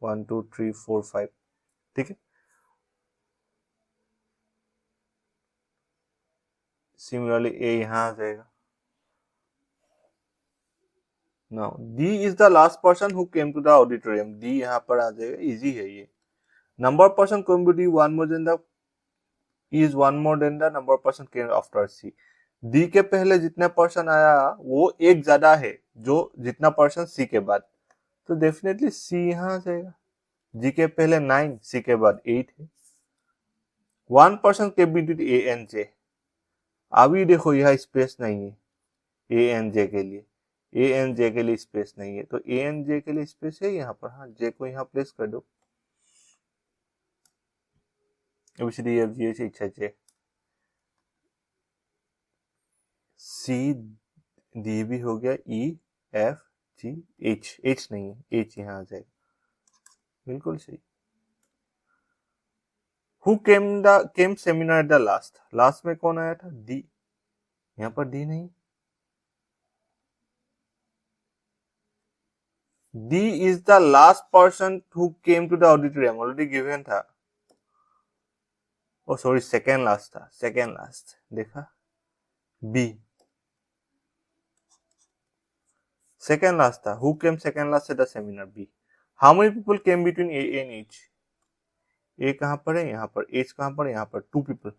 Speaker 1: 1 2 3 4 5, ठीक है। सिमिलरली A यहाँ आ जाएगा। Now D is the last person who came to the auditorium, D यहाँ पर आ जाएगा, इजी है ये। Number of person came to D one more than the is one more than the number of person came after C, D के पहले जितना person आया वो एक ज्यादा है जो जितना पर्सन सी के बाद, तो डेफिनेटली सी यहां आ जाएगा। जी के पहले 9, सी के बाद 8 है। 1 पर्सन के बिटवीन ए एंड जे, अभी देखो यह स्पेस नहीं है ए एंड जे के लिए, ए एंड जे के लिए स्पेस नहीं है, तो ए एंड जे के लिए स्पेस है यहाँ पर, हाँ जे को यहाँ प्लेस कर दो, ABCD F G H I J K C D भी हो गया, E F G H, H नहीं है, एच यहाँ आ जाएगा, बिल्कुल सही। Who came seminar the last, last में कौन आया था, डी, यहाँ पर डी नहीं, D is the last person who came to the auditorium, already given था, ओ सॉरी सेकेंड लास्ट था, सेकेंड लास्ट देखा, बी सेकेंड लास्ट था, who came second last at the seminar, B. How many people came between A and H, A कहां पर है, यहाँ पर, H कहां पर है, यहाँ पर, 2 people.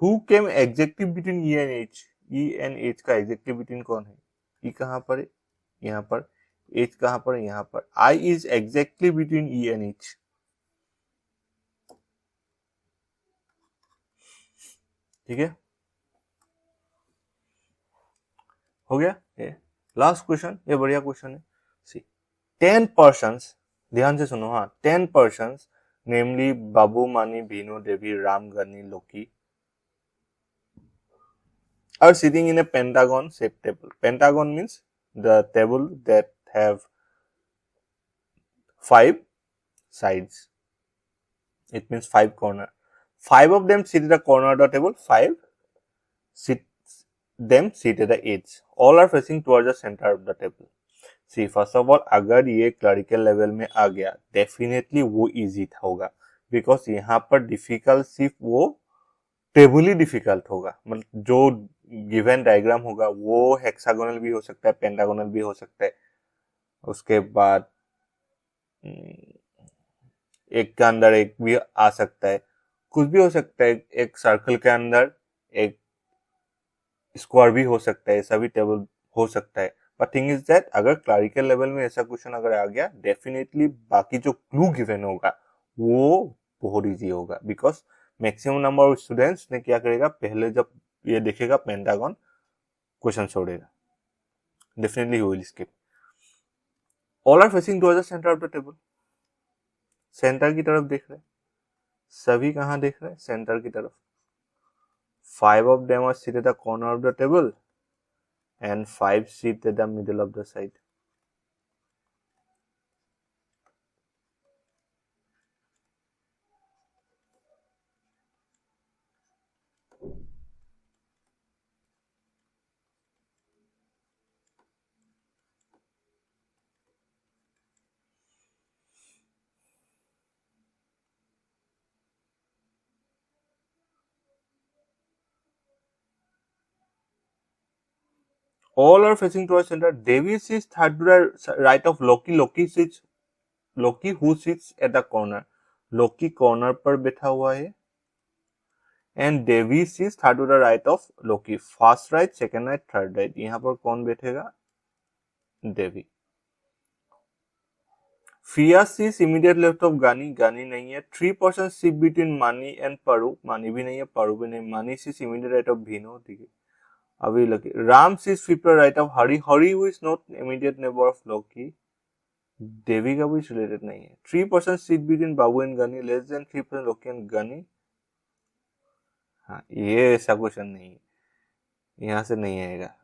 Speaker 1: Who came executive between E and H, E and H का एग्जेक्टिव बिटवीन कौन है, ई कहां पर है, यहाँ पर, एच कहां पर है, यहाँ पर, I is exactly between E and H, ठीक है, हो गया ये लास्ट क्वेश्चन, ये बढ़िया क्वेश्चन है। सी 10 पर्सन्स, ध्यान से सुनो, हाँ 10 पर्सन्स नेमली बाबू मानी भीनो देवी राम गनी लोकी are sitting in a pentagon shaped table. Pentagon means the table that have 5 sides. It means 5 corner. 5 of them sit at the corner of the table, 5 sit at the edge. All are facing towards the center of the table. See, first of all, अगर ये clerical level में आ गया definitely वो easy होगा, because यहाँ पर difficult सिर्फ वो टेबल ही डिफिकल्ट होगा, मतलब जो गिवन डायग्राम होगा वो हेक्सागोनल भी हो सकता है, पेंटागोनल भी हो सकता है, उसके बाद एक के अंदर एक भी आ सकता है, कुछ भी हो सकता है, एक सर्कल के अंदर एक स्क्वायर भी हो सकता है, ऐसा भी टेबल हो सकता है। बट थिंग इज दैट अगर क्लरिकल लेवल में ऐसा क्वेश्चन अगर आ गया डेफिनेटली बाकी जो क्लू गिवन होगा वो बहुत इजी होगा, because maximum number of students ने क्या करेगा, पहले जब ये देखेगा पेंटागन क्वेश्चन छोड़ेगा, डेफिनेटली ही will skip. All are facing towards the centre of the table, centre की तरफ देख रहे, सभी कहां देख रहे, सेंटर की तरफ। 5 of them are seated at the corner of the table and 5 sit at the middle of the side. All are facing towards center. Devi sits third to the right of Loki. Loki who sits at the corner. Loki corner पर बैठा हुआ है. And Devi sits third to the right of Loki. First right, second right, third right. यहाँ पर कौन बैठेगा? देवी. Fias is immediate left of Gani. Gani नहीं है. 3% shift between Mani and Paru. Mani भी नहीं है, Paru भी नहीं. Mani is immediate right of Bhino. ठीक है. अभी लगे. Ram is fifth right of Hari. Hari who is not immediate neighbor of Loki. देवी का भी रिलेटेड नहीं है. 3% shift between Babu and Gani. Less than 3% Loki and Gani. हाँ, ये ऐसा क्वेश्चन नहीं है. यहाँ से नहीं आएगा.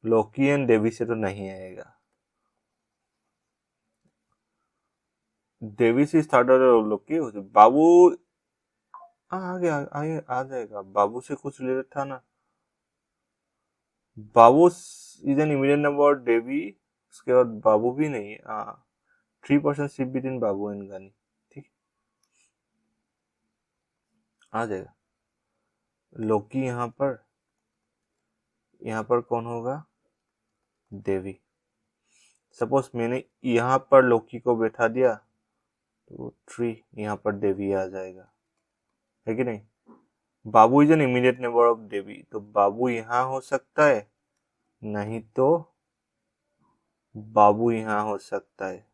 Speaker 1: लोकी एंड देवी से तो नहीं आएगा. देवी से स्टार्ट लोकी. बाबू आगे आ जाएगा. बाबू से कुछ रिलेटेड था ना. बाबू इज एन इमीडिएट नंबर. देवी उसके बाद बाबू भी नहीं है. 3% शिफ्ट बिटवीन बाबू एंड गानी. ठीक आ जाएगा. लोकी यहाँ पर कौन होगा? देवी. सपोज मैंने यहाँ पर लोकी को बैठा दिया तो 3 यहाँ पर देवी आ जाएगा, है कि नहीं? Babu is an immediate neighbour of Devi, तो बाबू यहाँ हो सकता है, नहीं तो बाबू यहाँ हो सकता है.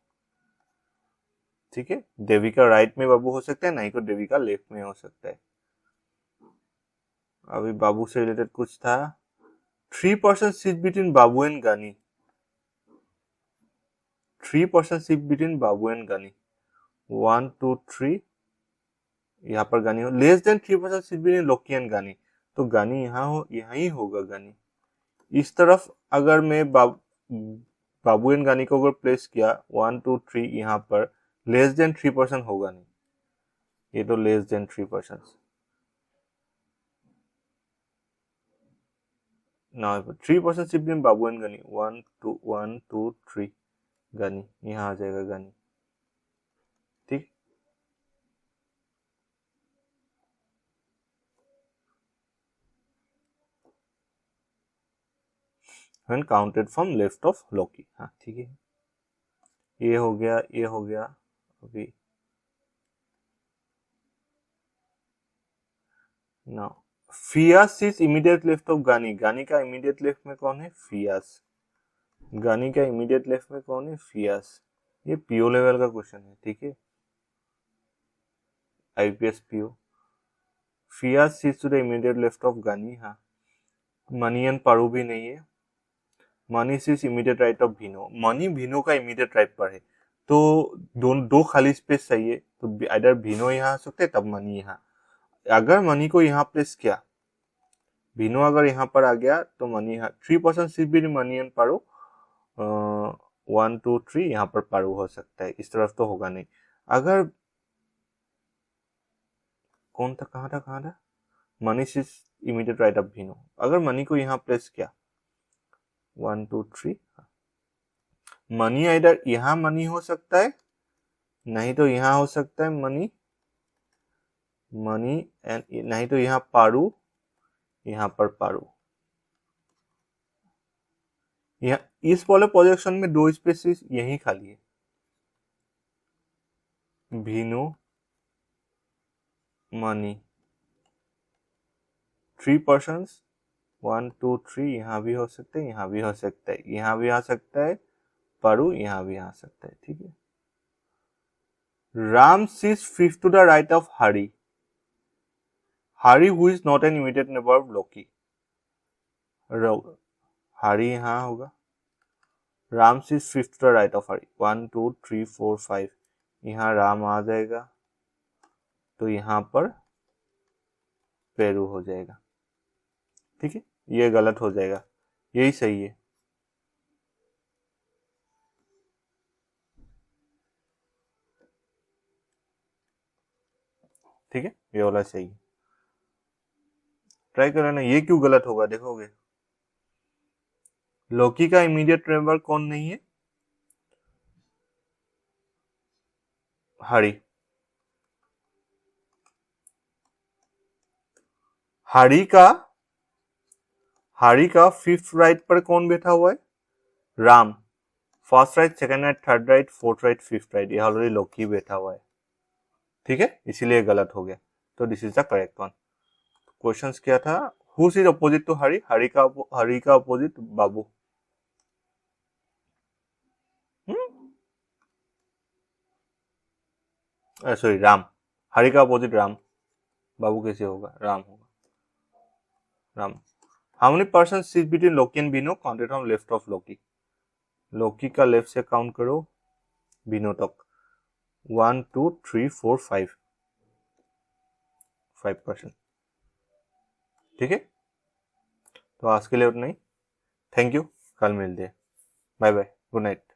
Speaker 1: ठीक है, देवी का राइट में बाबू हो सकता है, नहीं तो देवी का लेफ्ट में हो सकता है. अभी बाबू से रिलेटेड कुछ था. 3% शिफ्ट बिटवीन बाबू एंड गानी. 3% शिफ्ट बिटवीन बाबू एंड गानी. 1 2 3 यहाँ पर गानी हो. Less than 3% shift between Loki and गानी, तो गानी यहाँ ही होगा. गानी इस तरफ अगर मैं बाबू एंड गानी को अगर प्लेस किया 1 2 3 यहाँ पर, लेस देन 3% होगा नहीं. ये तो लेस देन 3%. ना 3% शिफ्ट बिटवीन बाबू एंड गानी. 1 2 3 गानी यहाँ आ जाएगा. गानी ठीक. When counted from left of Loki. हाँ ठीक है, ये हो गया, ये हो गया. अभी now Fias is immediate left of गानी. गानी का immediate left में कौन है? Fias. गानी का immediate left में कौन है? Fias. ये PO लेवल का क्वेश्चन है. ठीक है, IPS PO. Fias is to the immediate left of गानी. हाँ, मनी एंड पारू भी नहीं है. Mani is immediate right of Bhino. Mani Bhino का इमीडिएट राइट पर है, तो दो खाली स्पेस चाहिए, तो इधर भीनो यहाँ आ सकते तब मनी यहाँ. अगर मनी को यहाँ प्लेस किया, भीनो अगर यहाँ पर आ गया तो मनी यहाँ. 3% सिर्फ भी मनी एंड पारू. 1 2 3 यहाँ पर पारू हो सकता है. इस तरफ तो होगा नहीं. अगर कौन था, कहाँ था? Mani is immediate right of Bhino. अगर मनी को यहाँ प्लेस किया 1 2 3, मनी इधर यहाँ मनी हो सकता है, नहीं तो यहाँ हो सकता है मनी एंड नहीं तो यहाँ पारू, यहाँ पर पारू. यहाँ इस वाले प्रोजेक्शन में 2 स्पेसेस यही खाली है. भीनो मनी 3%. 1 2 3 यहाँ भी हो सकता है, यहाँ भी हो सकता है, यहाँ भी आ सकता है पारू, यहाँ भी आ सकता है. ठीक है. Ram sits fifth to the right of Hari. Hari who is not an immediate neighbour of Loki. Hari यहाँ होगा. Ram sits fifth to the right of Hari. 1 2 3 4 5 यहाँ राम आ जाएगा, तो यहाँ पर पेरू हो जाएगा. ठीक है, ये गलत हो जाएगा, यही सही है. ठीक है, ये वाला सही है. ट्राई कर लेना. ये क्यों गलत होगा देखोगे. लोकी का इमीडिएट नेबर कौन नहीं है? हरी. हरी हारी का फिफ्थ राइट पर कौन बैठा हुआ है? Ram. First right, second right, third right, fourth right, fifth right, ये ऑलरेडी लोकी बैठा हुआ है, ठीक है, इसीलिए गलत हो गया। तो this is the correct one. Questions क्या था? हु इज अपोजिट टू हरी? हरी का अपोजिट बाबू। सॉरी, राम। हरी का अपोजिट राम, बाबू कैसे होगा? राम होगा, Ram. How many person sit between Loki and बिनो? काउंटेड फ्रॉम लेफ्ट ऑफ लोकी। लोकी का लेफ्ट से काउंट करो बिनो तक। 1 2 3 4 5%, ठीक है। तो आज के लिए उतना ही। थैंक यू, कल मिलते हैं। Bye bye, good night.